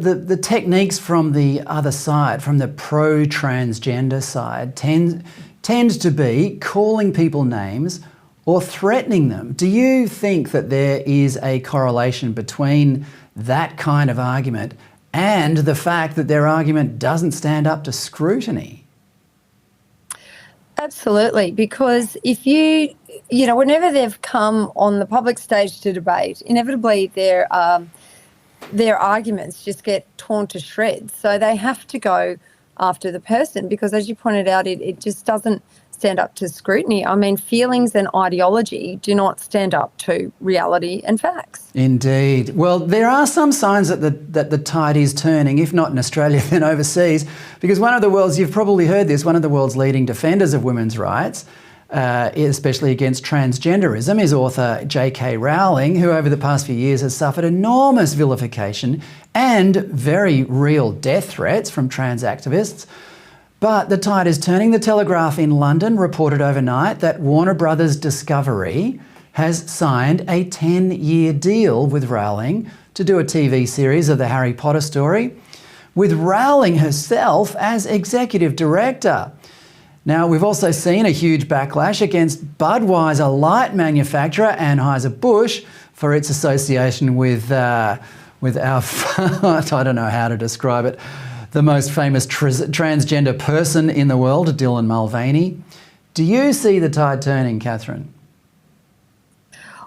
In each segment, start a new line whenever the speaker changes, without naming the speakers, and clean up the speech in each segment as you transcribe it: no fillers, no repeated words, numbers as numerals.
the techniques from the other side, from the pro-transgender side, tend to be calling people names or threatening them. Do you think that there is a correlation between that kind of argument and the fact that their argument doesn't stand up to scrutiny?
Absolutely, because if whenever they've come on the public stage to debate, inevitably their arguments just get torn to shreds. So they have to go after the person because, as you pointed out, it just doesn't stand up to scrutiny. I mean, feelings and ideology do not stand up to reality and facts.
Indeed. Well, there are some signs that the tide is turning, if not in Australia, then overseas, because you've probably heard this, one of the world's leading defenders of women's rights, especially against transgenderism, is author J.K. Rowling, who over the past few years has suffered enormous vilification and very real death threats from trans activists. But the tide is turning. The Telegraph in London reported overnight that Warner Brothers Discovery has signed a 10-year deal with Rowling to do a TV series of the Harry Potter story, with Rowling herself as executive director. Now, we've also seen a huge backlash against Budweiser light manufacturer Anheuser-Busch for its association with our, I don't know how to describe it, the most famous transgender person in the world, Dylan Mulvaney. Do you see the tide turning, Katherine?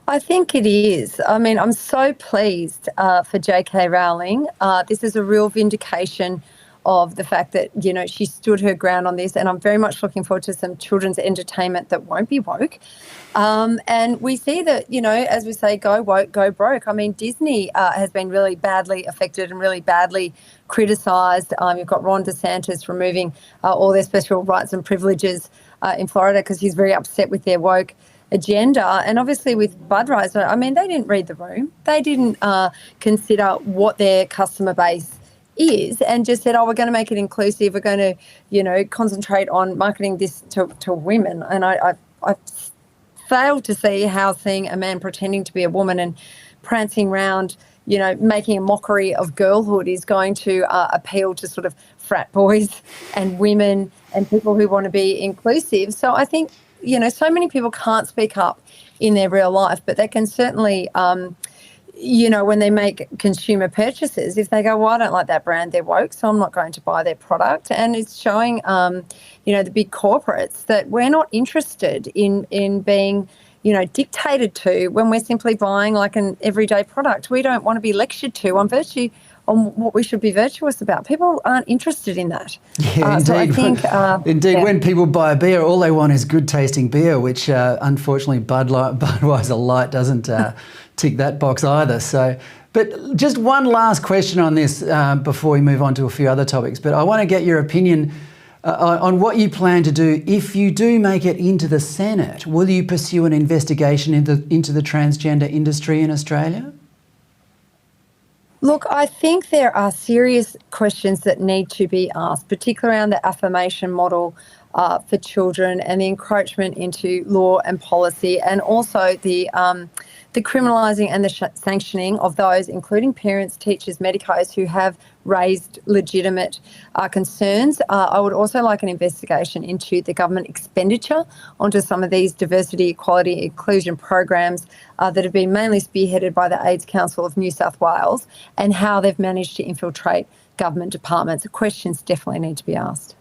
I think it is. I mean, I'm so pleased for J.K. Rowling. This is a real vindication of the fact that, she stood her ground on this, and I'm very much looking forward to some children's entertainment that won't be woke. And we see that, as we say, go woke, go broke. I mean, Disney has been really badly affected and really badly criticised. You've got Ron DeSantis removing all their special rights and privileges in Florida because he's very upset with their woke agenda. And obviously with Budweiser, I mean, they didn't read the room. They didn't consider what their customer base is and just said, we're going to make it inclusive. We're going to, concentrate on marketing this to women. And I failed to see how seeing a man pretending to be a woman and prancing around, making a mockery of girlhood is going to appeal to sort of frat boys and women and people who want to be inclusive. So I think, so many people can't speak up in their real life, but they can certainly when they make consumer purchases, if they go, well, I don't like that brand, they're woke, so I'm not going to buy their product. And it's showing, the big corporates that we're not interested in being, dictated to when we're simply buying like an everyday product. We don't want to be lectured to on what we should be virtuous about. People aren't interested in that.
Yeah, indeed.
So I think,
indeed, when people buy a beer, all they want is good tasting beer, which unfortunately Budweiser Light doesn't tick that box either. So, but just one last question on this before we move on to a few other topics. But I want to get your opinion on what you plan to do if you do make it into the Senate. Will you pursue an investigation into the transgender industry in Australia?
Look, I think there are serious questions that need to be asked, particularly around the affirmation model for children and the encroachment into law and policy, and also the criminalising and the sanctioning of those, including parents, teachers, medicos, who have raised legitimate concerns. I would also like an investigation into the government expenditure onto some of these diversity, equality, inclusion programs that have been mainly spearheaded by the AIDS Council of New South Wales, and how they've managed to infiltrate government departments. Questions definitely need to be asked.